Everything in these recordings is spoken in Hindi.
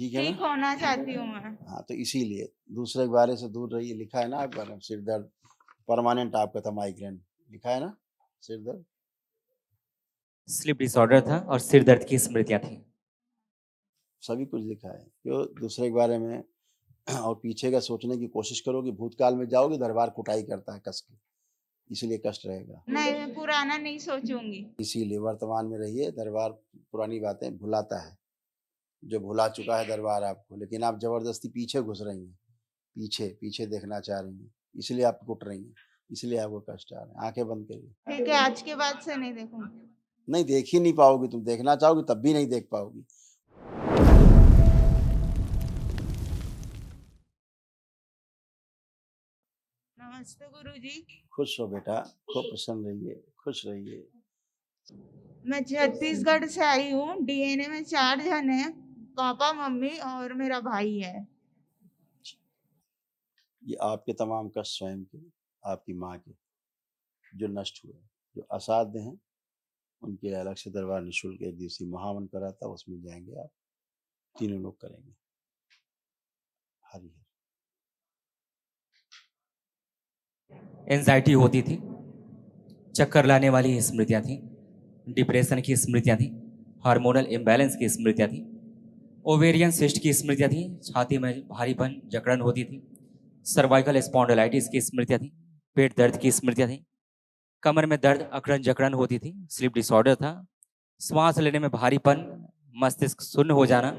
ठीक है ना? ठीक होना चाहती हूँ मैं। हाँ, तो इसीलिए दूसरे के बारे से दूर रहिए। लिखा है ना आपके बारे में सिर दर्द परमानेंट आपका था माइग्रेन, लिखा है ना? सिर दर्द। स्लीप डिसऑर्डर था और सिर दर्द की स्मृतियां थी। सभी कुछ लिखा है। क्यों दूसरे के बारे में और पीछे का सोचने की कोशिश करोगे, भूतकाल में जाओगे, दरबार कुटाई करता है कस के, इसलिए कष्ट रहेगा। नहीं, मैं पुराना नहीं सोचूंगी। इसीलिए वर्तमान में रहिए। दरबार पुरानी बातें भुलाता है, जो भुला चुका है दरबार आपको, लेकिन आप जबरदस्ती पीछे घुस रही हैं, पीछे पीछे देखना चाह रही हैं, इसलिए आप कुट रही हैं, इसलिए आपको कष्ट आ रहे हैं। आंखें बंद करिए। ठीक है, आज के बाद से नहीं देखूंगी। नहीं, देख ही नहीं पाओगी तुम, देखना चाहोगी तब भी नहीं देख पाओगी। नमस्ते गुरुजी। खुश हो बेटा, खूब प्रसन्न रहिए, खुश रहिए। मैं छत्तीसगढ़ से आई हूँ। डीएनए में 4 जन है, पापा, मम्मी और मेरा भाई है। ये आपके तमाम कष्ट स्वयं के, आपकी माँ के, जो नष्ट हुए, जो असाध्य हैं, उनके अलग से दरबार निःशुल्क एक दिवसीय महावन कराता, उसमें जाएंगे आप, तीनों लोग करेंगे। हरि हरि। एंजाइटी होती थी, चक्कर लाने वाली स्मृतियां थी, डिप्रेशन की स्मृतियां थी, हार्मोनल इम्बैलेंस की स्मृतियां थी, ओवेरियन सिस्ट की स्मृतियां थी, छाती में भारीपन जकड़न होती थी, सर्वाइकल स्पॉन्डिलाइटिस की स्मृतियां थी, पेट दर्द की स्मृतियां थी, कमर में दर्द अकड़न जकड़न होती थी, स्लीप डिसऑर्डर था, श्वास लेने में भारीपन, मस्तिष्क शून्य हो जाना,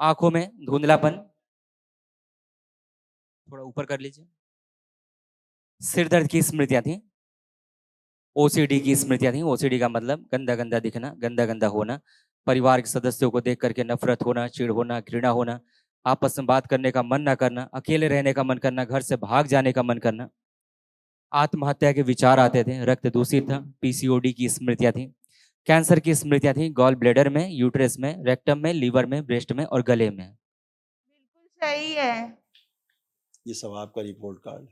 आंखों में धुंधलापन, थोड़ा ऊपर कर लीजिए, सिर दर्द की स्मृतियां थी, ओसीडी की स्मृतियां थी। ओसीडी का मतलब गंदा गंदा दिखना, गंदा गंदा होना, परिवार के सदस्यों को देख करके नफरत होना, चिढ़ होना, घृणा होना, आपस में बात करने का मन ना करना, अकेले रहने का मन करना, घर से भाग जाने का मन करना, आत्महत्या के विचार आते थे, रक्त दूषित था, पीसीओडी की स्मृतियां थी, कैंसर की स्मृतियां थी, गॉल ब्लेडर में, यूट्रस में, रेक्टम में, लीवर में, ब्रेस्ट में और गले में। बिल्कुल सही है। ये सब आपका रिपोर्ट कार्ड।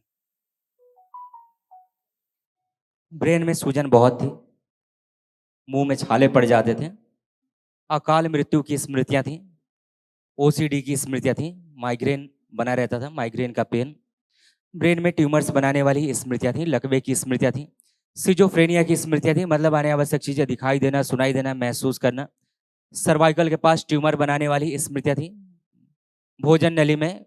ब्रेन में सूजन बहुत थी, मुंह में छाले पड़ जाते थे, अकाल मृत्यु की स्मृतियां थी, ओसीडी की स्मृतियां थी, माइग्रेन बना रहता था, माइग्रेन का पेन, ब्रेन में ट्यूमर्स बनाने वाली स्मृतियां थी, लकवे की स्मृतियां थी, सिजोफ्रेनिया की स्मृतियां थी, मतलब आने आवश्यक चीजें दिखाई देना, सुनाई देना, महसूस करना, सर्वाइकल के पास ट्यूमर बनाने वाली स्मृतियां थी, भोजन नली में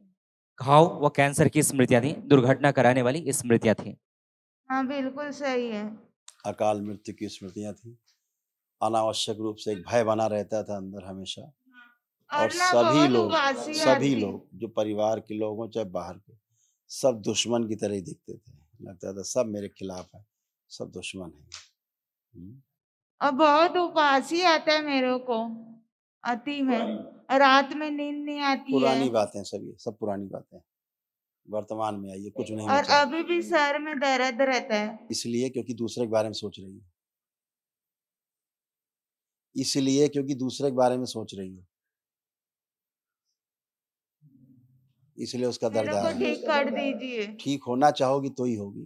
घाव व कैंसर की स्मृतियां थी, दुर्घटना कराने वाली स्मृतियां थी। हाँ, बिल्कुल सही है। अकाल मृत्यु की स्मृतियां थी, अनावश्यक रूप से एक भय बना रहता था अंदर हमेशा। और ना बहुत उबासी सभी आती। लोग जो परिवार के लोग हों चाहे बाहर के, सब दुश्मन की तरह ही दिखते थे। लगता था सब मेरे खिलाफ है, सब दुश्मन है। और बहुत उबासी आता है मेरे को, अति में। रात में नींद नहीं आती है। पुरानी बातें सब, ये सब पुरानी बातें वर्तमान में आई है, कुछ नहीं और बचा। अभी भी सर में दर्द रहता है। इसलिए क्योंकि दूसरे के बारे में सोच रही है, इसलिए क्योंकि दूसरे के बारे में सोच रही है, इसलिए उसका दर्द मेरे आ को रहा है। ठीक कर दीजिए। ठीक होना चाहोगी तो ही होगी।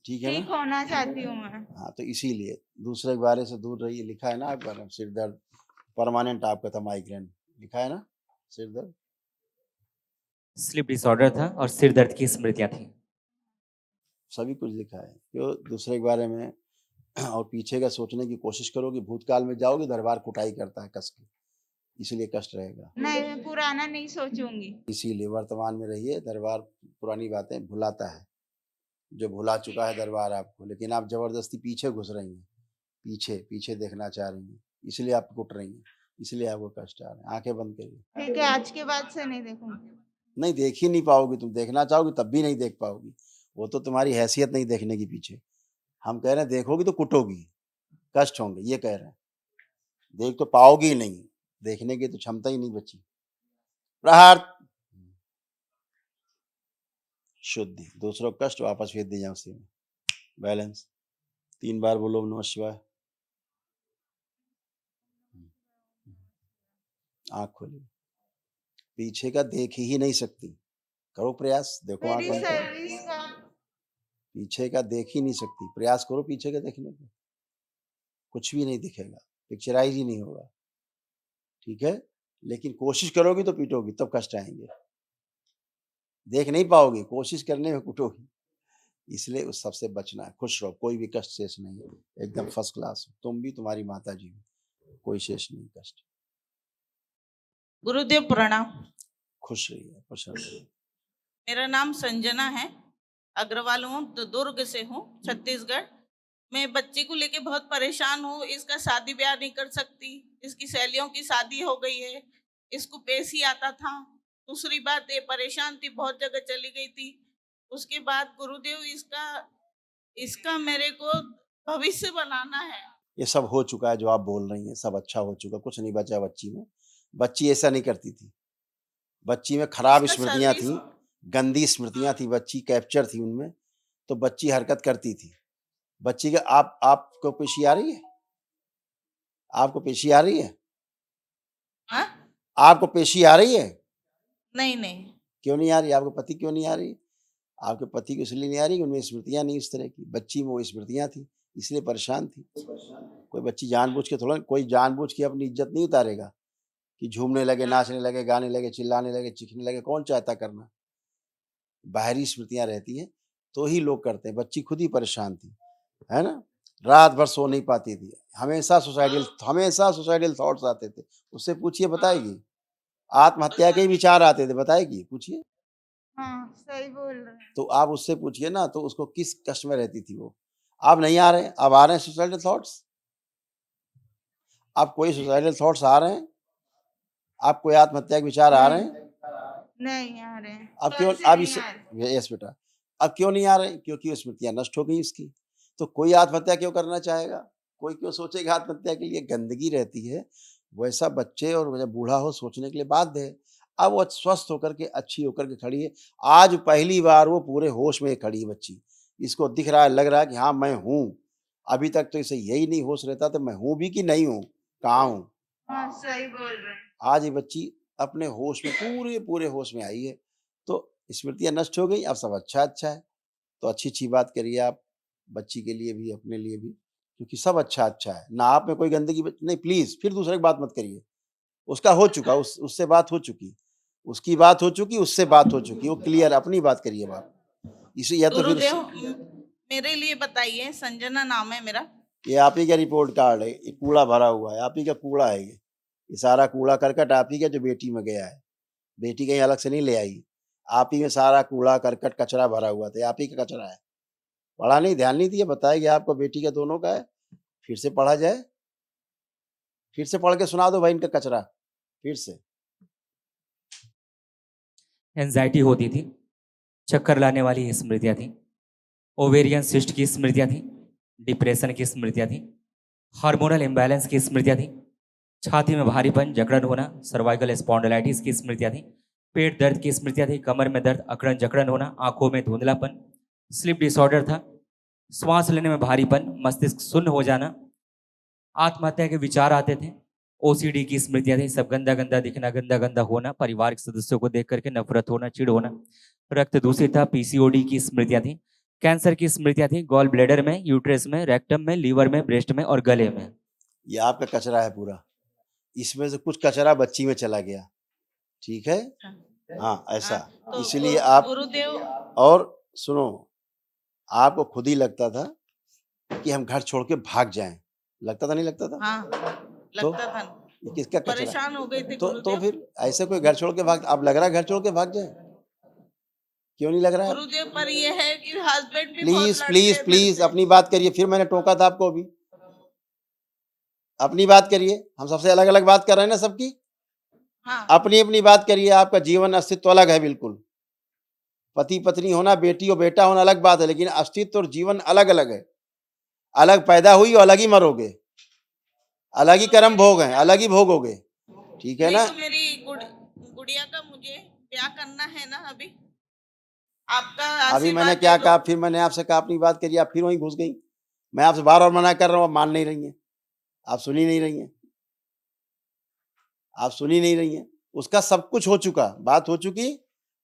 ठीक है ना? ठीक होना चाहती हूँ मैं। हाँ, तो इसीलिए दूसरे के बारे से दूर रहिए। लिखा है ना आपके बारे में सिर दर्द परमानेंट आपका था माइग्रेन, लिखा है ना? सिर दर्द। स्लीप डिसऑर्डर था और सिर दर्द की स्मृतियां थी। सभी कुछ लिखा है। क्यों दूसरे के बारे में और पीछे का सोचने की कोशिश करोगे, भूतकाल में जाओगे, दरबार कुटाई करता है कस के, इसलिए कष्ट रहेगा। नहीं, मैं पुराना नहीं सोचूंगी। इसीलिए वर्तमान में रहिए। दरबार पुरानी बातें भुलाता है, जो भुला चुका है दरबार आपको, लेकिन आप जबरदस्ती पीछे घुस रही हैं, पीछे पीछे देखना चाह रही हैं, इसलिए आप कुट रही हैं, इसलिए आपको कष्ट आ रहे हैं। आंखें बंद करिए। ठीक है, आज के बाद से नहीं देखूंगी। नहीं, देख ही नहीं पाओगी तुम, देखना चाहोगी तब भी नहीं देख पाओगी। वो तो तुम्हारी हैसियत नहीं देखने की पीछे। हम कह रहे हैं देखोगी तो कुटोगी, कष्ट होंगे, ये कह रहे हैं। देख तो पाओगी ही नहीं, देखने की तो क्षमता ही नहीं बची। प्रहार शुद्धि, दूसरों को कष्ट वापस भेज दिया उसी में। बैलेंस 3 बार बोलो नमः शिवाय। आंख खोली, पीछे का देख ही नहीं सकती, करो प्रयास, देखो आंख मेरी बंद करो। सर्विस का पीछे का देख ही नहीं सकती, प्रयास करो पीछे का देखने का, कुछ भी नहीं दिखेगा, पिक्चराइज ही नहीं होगा। ठीक है, लेकिन कोशिश करोगी तो पीटोगी, तब कष्ट आएंगे। देख नहीं पाओगी, कोशिश करने में कुटोगी। इसलिए उस सबसे बचना है। खुश रहो, कोई भी कष्ट शेष नहीं है, एकदम फर्स्ट क्लास। तुम भी, तुम्हारी माता जी भी, कोई शेष नहीं कष्ट। गुरुदेव प्रणाम। खुश रहिए, प्रसन्न रहिए। मेरा नाम संजना है, अग्रवाल हूँ, दुर्ग से हूँ, छत्तीसगढ़। मैं बच्ची को लेके बहुत परेशान हूँ। इसका शादी ब्याह नहीं कर सकती। इसकी सहेलियों की शादी हो गई है। इसको पेशी आता था। दूसरी बात, ये परेशान थी, बहुत जगह चली गई थी। उसके बाद गुरुदेव, इसका मेरे को भविष्य बनाना है। ये सब हो चुका है, जो आप बोल रही हैं सब अच्छा हो चुका, कुछ नहीं बचा बच्ची में। बच्ची ऐसा नहीं करती थी। बच्ची में खराब इसका स्मृतियां थी, सर्विस, गंदी स्मृतियां थी, बच्ची कैप्चर थी उनमें, तो बच्ची हरकत करती थी। बच्ची के आपको पेशी आ रही है? आपको पेशी आ रही है? हाँ? आपको पेशी आ रही है? नहीं नहीं, क्यों नहीं आ रही? आपके पति क्यों नहीं आ रही? आपके पति को इसलिए नहीं आ रही, उनमें स्मृतियां नहीं उस तरह की। बच्ची में वो स्मृतियां थी, इसलिए परेशान थी। कोई बच्ची जानबूझ के थोड़ा, कोई जानबूझ के अपनी इज्जत नहीं उतारेगा कि झूमने लगे, नाचने लगे, गाने लगे, चिल्लाने लगे, चीखने लगे। कौन चाहता करना? बाहरी स्मृतियां रहती हैं तो ही लोग करते हैं। बच्ची खुद ही परेशान थी, है ना? रात भर सो नहीं पाती थी, हमेशा सुसाइडल थॉट्स आते थे। उससे पूछिए, बताएगी। आत्महत्या के ही विचार आते थे, बताएगी, पूछिए। हाँ, सही बोल रहे हैं। तो आप उससे पूछिए ना, तो उसको किस कष्ट में रहती थी वो। अब नहीं आ रहे, अब आ रहे हैं सुसाइडल थॉट्स। अब कोई सुसाइडल थॉट्स आ रहे हैं? आप कोई आत्महत्या के विचार आ रहे हैं? नहीं आ रहे हैं। अब कल क्यों? से अब नहीं इस आ रहे। यस बेटा, अब क्यों नहीं आ रहे? क्योंकि वो स्मृतियां नष्ट हो गई उसकी। तो कोई आत्महत्या क्यों करना चाहेगा? कोई क्यों सोचेगा आत्महत्या के लिए? गंदगी रहती है। वैसा बच्चे और जब बूढ़ा हो सोचने के लिए बाध्य है। अब वो स्वस्थ होकर के, अच्छी होकर के खड़ी है। आज पहली बार वो पूरे होश में खड़ी है बच्ची। इसको दिख रहा है, लग रहा है कि हाँ मैं हूँ। अभी तक तो इसे यही नहीं होश रहता तो मैं हूँ भी कि नहीं हूँ, कहाँ हूँ। हाँ, सही बोल रहे हैं। आज ये बच्ची अपने होश में, पूरे होश में आई है। तो स्मृतियां नष्ट हो गई, अब सब अच्छा है। तो अच्छी बात करिए आप, बच्ची के लिए भी, अपने लिए भी, क्योंकि सब अच्छा है ना। आप में कोई गंदगी नहीं। प्लीज फिर दूसरे की बात मत करिए। उसका हो चुका, उससे बात हो चुकी, उसकी बात हो चुकी, उससे बात हो चुकी, वो क्लियर। अपनी बात करिए बात। इसे या तो फिर गुरुदेव, मेरे लिए बताइए। संजना नाम है मेरा। ये आप ही का रिपोर्ट कार्ड है, ये कूड़ा भरा हुआ है, आप ही का कूड़ा है ये सारा कूड़ा करकट आप ही का, जो बेटी में गया है। बेटी कहीं अलग से नहीं ले आई, आप ही में सारा कूड़ा करकट कचरा भरा हुआ था, आप ही का कचरा है। पढ़ा नहीं, ध्यान नहीं दिया, बताएगा आपको बेटी का दोनों का है। फिर से पढ़ा जाए, फिर से पढ़ के सुना दो भाई इनका कचरा, फिर से। एंजाइटी होती थी, चक्कर लाने वाली स्मृतियां थी, ओवेरियन सिस्ट की स्मृतियां थी, डिप्रेशन की स्मृतियां थी, हार्मोनल इम्बैलेंस की स्मृतियां थी, छाती में भारीपन, जकड़न होना, सर्वाइकल स्पॉन्डिलाइटिस की स्मृतियां थी, पेट दर्द की स्मृतियां थी, कमर में दर्द, अकड़न जकड़न होना, आंखों में धुंधलापन, स्लीप डिसऑर्डर था, श्वास लेने में भारीपन, मस्तिष्क शून्य हो जाना, आत्महत्या के विचार आते थे, ओसीडी की स्मृतियां थी, सब गंदा गंदा दिखना, गंदा गंदा होना, पारिवारिक सदस्यों को देख करके नफरत होना, चिढ़ होना, रक्त दूषित था, पीसीओडी की स्मृतियां थी, कैंसर की स्मृतियां थी, गॉल ब्लैडर में, यूट्रस में, रेक्टम में, लीवर में, ब्रेस्ट में और गले में। ये आपका कचरा है पूरा। इसमें से कुछ कचरा बच्ची में चला गया, ठीक है? हाँ, ऐसा। तो इसलिए आप, गुरुदेव, और सुनो, आपको खुद ही लगता था कि हम घर छोड़ के भाग जाएं। लगता था, नहीं लगता था? हाँ, तो लगता था। ये किसका कचरा? परेशान हो गए थे तो गुरुदेव। फिर ऐसे कोई घर छोड़ के भाग, अब लग रहा है घर छोड़ के भाग जाए? क्यों नहीं लग रहा है? गुरुदेव, पर ये है कि हस्बैंड भी बहुत प्लीज लड़ते प्लीज हैं मेरे प्लीज से। अपनी बात करिए। फिर मैंने टोका था आपको, अभी अपनी बात करिए। हम सबसे अलग अलग बात कर रहे हैं ना सबकी। हाँ, अपनी अपनी बात करिए। आपका जीवन अस्तित्व अलग है बिल्कुल। पति पत्नी होना, बेटी और बेटा होना अलग बात है, लेकिन अस्तित्व और जीवन अलग अलग है। अलग पैदा हुई और अलग ही मरोगे, अलग ही कर्म भोग हैं, अलग ही भोगोगे, ठीक है नहीं ना? तो मेरी गुड़िया का मुझे ब्याह करना है ना। अभी आपका अभी मैंने आशीर्वाद क्या दे कहा? दो। फिर मैंने आपसे कहा अपनी बात करिए, आप फिर वहीं घुस गई। मैं आपसे बार बार मना कर रहा हूँ, आप मान नहीं रही हैं, आप सुनी नहीं रही हैं, आप सुनी नहीं रही हैं। उसका सब कुछ हो चुका, बात हो चुकी।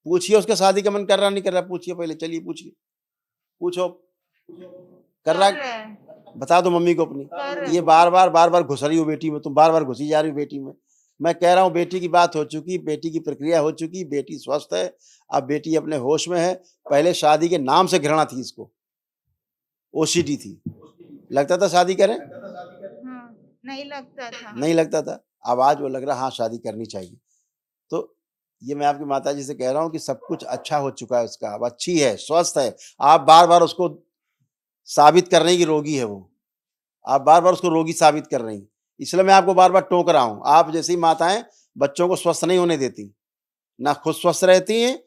पूछिए उसके शादी का मन कर रहा नहीं कर रहा, पूछिए पहले, चलिए पूछिए, पूछो। कर रहा कर रहे हैं। बता दो मम्मी को अपनी। कर रहे ये हैं। बार बार घुस रही हो बेटी में, तुम बार बार घुसी जा रही हो बेटी में। मैं कह रहा हूँ बेटी की बात हो चुकी, बेटी की प्रक्रिया हो चुकी, बेटी स्वस्थ है, अब बेटी अपने होश में है। पहले शादी के नाम से घृणा थी इसको, ओसीडी थी, लगता था शादी करें, हाँ, नहीं लगता था। नहीं लगता था। अब आज वो लग रहा हाँ शादी करनी चाहिए। तो ये मैं आपकी माताजी से कह रहा हूँ कि सब कुछ अच्छा हो चुका है उसका, अब अच्छी है, स्वस्थ है। आप बार-बार उसको साबित कर रही हैं कि रोगी है वो, आप बार-बार उसको रोगी साबित कर रही हैं। इसलिए मैं आपको बार-बार टोक रहा हूँ। आप जैसी माताएं बच्चों को स्वस्थ नहीं होने देती, ना खुद स्वस्थ रहती हैं,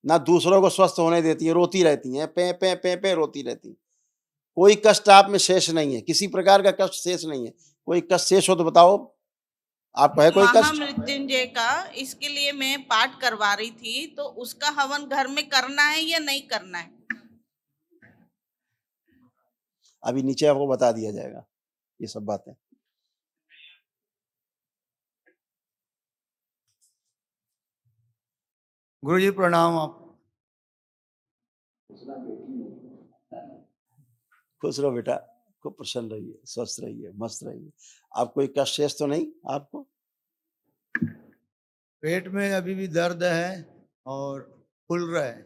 ना दूसरों को स्वस्थ होने देती हैं, रोती रहती हैं, पे पे पे पे रोती रहती हैं। कोई कष्ट आप में शेष नहीं है, किसी प्रकार का कष्ट शेष नहीं है। कोई कष्ट शेष हो तो बताओ, आपको है कोई कष्ट? महामृत्युंजय का इसके लिए मैं पाठ करवा रही थी, तो उसका हवन घर में करना है या नहीं करना है? अभी नीचे आपको बता दिया जाएगा ये सब बातें। गुरुजी प्रणाम। आप खुश रहो बेटा, खूब प्रसन्न रहिए, स्वस्थ रहिए, मस्त रहिए। आप कोई कष्ट शेष तो नहीं आपको? पेट में अभी भी दर्द है और फूल रहा है।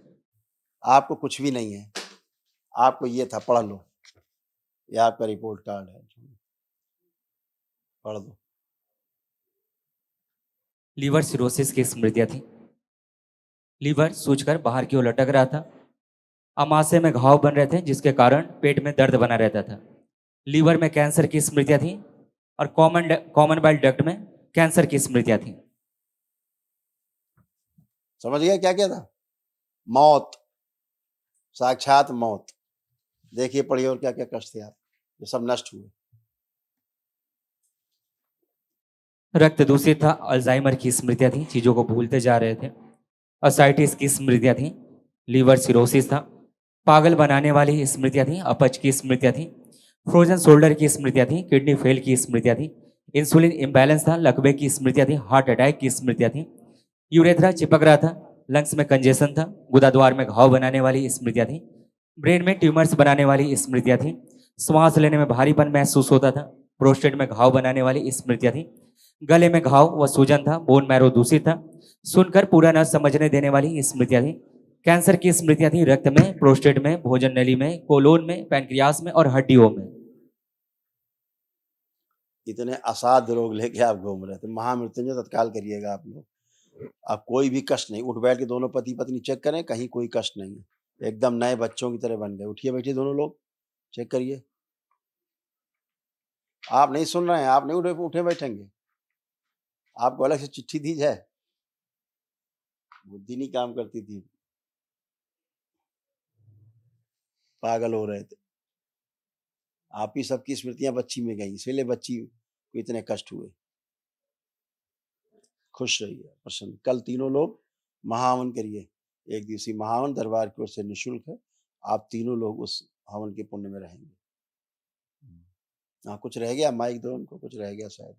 आपको कुछ भी नहीं है, आपको ये था, पढ़ लो, ये आपका रिपोर्ट कार्ड है, पढ़ दो। लीवर सिरोसिस की स्मृतियां थी। लीवर सूजकर बाहर की ओर लटक रहा था। अमाशय में घाव बन रहे थे जिसके कारण पेट में दर्द बना रहता था। लीवर में कैंसर की स्मृतियां थी और कॉमन बाइल डक्ट में कैंसर की स्मृतियां थी। समझ गया क्या क्या था? मौत, साक्षात मौत। देखिए पढ़िए और क्या क्या कष्ट थे आप, जो सब नष्ट हुए। रक्त दूषित था, अल्जाइमर की स्मृतियां थी, चीजों को भूलते जा रहे थे। असाइटिस की स्मृतियां थी। लीवर सिरोसिस था। पागल बनाने वाली स्मृतियां थी, अपच की स्मृतियां थी। फ्रोजन शोल्डर की स्मृतियां थी, किडनी फेल की स्मृतियां थी। इंसुलिन इम्बैलेंस था, लकवे की स्मृतियां थी, हार्ट अटैक की स्मृतियां थी। यूरेथ्रा चिपक रहा था, लंग्स में कंजेशन था, गुदाद्वार में घाव बनाने वाली स्मृतियां थी। ब्रेन में ट्यूमर्स बनाने वाली स्मृतियां थी। श्वास लेने में भारीपन महसूस होता था। प्रोस्टेट में घाव बनाने वाली स्मृतियां थी। गले में घाव व सूजन था, बोन मैरो दूषित था। सुनकर पूरा न समझने देने वाली स्मृतियां थी। कैंसर की स्मृतियां थी, रक्त में, प्रोस्टेट में, भोजन नली में, कोलोन में, पैनक्रियास में और हड्डियों में। इतने असाध्य रोग लेके आप घूम रहे थे। महामृत्युंजय तत्काल करिएगा आप लोग। अब कोई भी कष्ट नहीं, उठ बैठ के दोनों पति पत्नी चेक करें, कहीं कोई कष्ट नहीं है, एकदम नए बच्चों की तरह बन गए। उठिए बैठिए दोनों लोग, चेक करिए। आप नहीं सुन रहे हैं, आप नहीं उठे बैठेंगे, आपको अलग से चिट्ठी दी जाए, बुद्धि नहीं काम करती थी, पागल हो रहे थे। आप ही सबकी स्मृतियां बच्ची में गई, इसलिए बच्ची को इतने कष्ट हुए। खुश रहिए, प्रसन्न। कल तीनों लोग महाहवन करिए, एक दिवसीय महाहवन दरबार की ओर से निःशुल्क है। आप तीनों लोग उस हवन के पुण्य में रहेंगे। हाँ, कुछ रह गया? माइक दो उनको, कुछ रह गया शायद।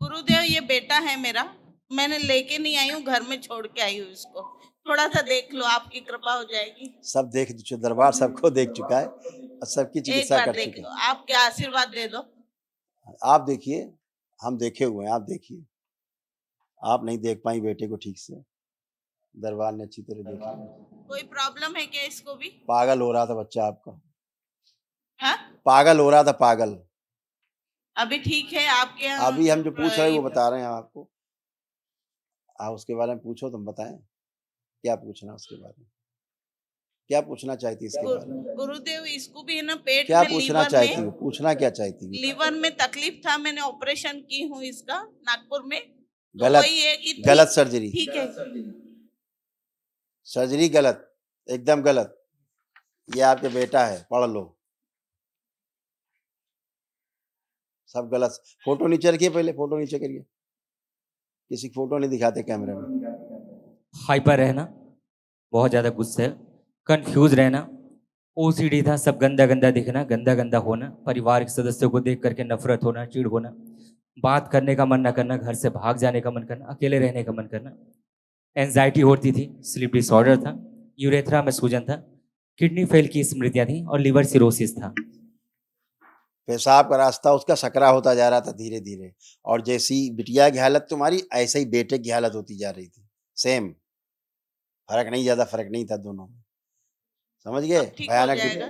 गुरुदेव, ये बेटा है मेरा, मैंने लेके नहीं आई हूँ, घर में छोड़ के आई हूँ इसको। थोड़ा सा देख लो, आपकी कृपा हो जाएगी। सब देख चुके, दरबार सबको देख चुका है और सबकी एक चिकित्सा बार कर देख चुके लो, हैं। आपके आशीर्वाद दे दो। आप देखिए, हम देखे हुए हैं, आप देखिए। आप नहीं देख पाई बेटे को ठीक से, दरबार ने अच्छी तरह देखा। कोई प्रॉब्लम है क्या इसको भी? पागल हो रहा था बच्चा आपका, हाँ, पागल हो रहा था, पागल। अभी ठीक है आपके यहाँ? अभी हम जो पूछ रहे हैं वो बता रहे हैं आपको। आप उसके बारे में पूछो, तुम बताएं क्या पूछना उसके बारे में, क्या पूछना चाहती है इसके बारे में? गुरुदेव, इसको भी है ना, पेट क्या में, पूछना लीवर चाहती में, हो? पूछना क्या चाहती है? लीवर में तकलीफ था, मैंने ऑपरेशन की हूँ इसका नागपुर में। तो गलत, वही है कि गलत सर्जरी, ठीक है। सर्जरी गलत, एकदम गलत। ये आपके बेटा है, पढ़ लो, सब गलत। फोटो नीचे रखिए, पहले फोटो नीचे करिए, किसी की फोटो नहीं दिखाते कैमरे में। हाइपर रहना, बहुत ज़्यादा गुस्से, कंफ्यूज रहना, ओसीडी था, सब गंदा गंदा दिखना, गंदा गंदा होना, परिवार के सदस्यों को देख करके नफरत होना, चिढ़ होना, बात करने का मन ना करना, घर से भाग जाने का मन करना, अकेले रहने का मन करना, एंजाइटी होती थी, स्लीप डिसऑर्डर था, यूरेथ्रा में सूजन था, किडनी फेल की स्मृतियाँ थी और लीवर सिरोसिस था। पेशाब का रास्ता उसका सकरा होता जा रहा था धीरे धीरे, और जैसी बिटिया की हालत तुम्हारी ऐसे ही बेटे की हालत होती जा रही थी, सेम। फर्क नहीं, ज्यादा फर्क नहीं था दोनों में, समझ गए? अब ठीक हो भयानक जाएगा।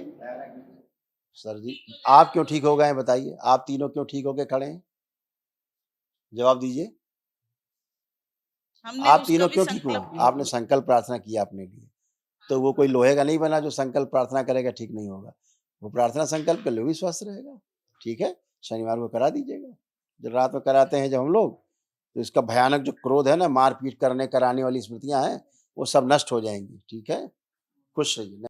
सर जी, आप क्यों ठीक हो गए हैं बताइए? आप तीनों क्यों ठीक होके खड़े हैं? जवाब दीजिए। हमने आप उसका तीनों भी क्यों ठीक हो? संकल्प आपने संकल्प प्रार्थना किया अपने लिए, तो वो कोई लोहे का नहीं बना जो संकल्प प्रार्थना करेगा ठीक नहीं होगा। वो प्रार्थना संकल्प कर लो, भी स्वस्थ रहेगा। ठीक है, शनिवार को करा दीजिएगा। जब रात में कराते हैं जब हम लोग, तो इसका भयानक जो क्रोध है ना, मारपीट करने कराने वाली स्मृतियां हैं, वो सब नष्ट हो जाएंगी। ठीक है, खुश रहिए।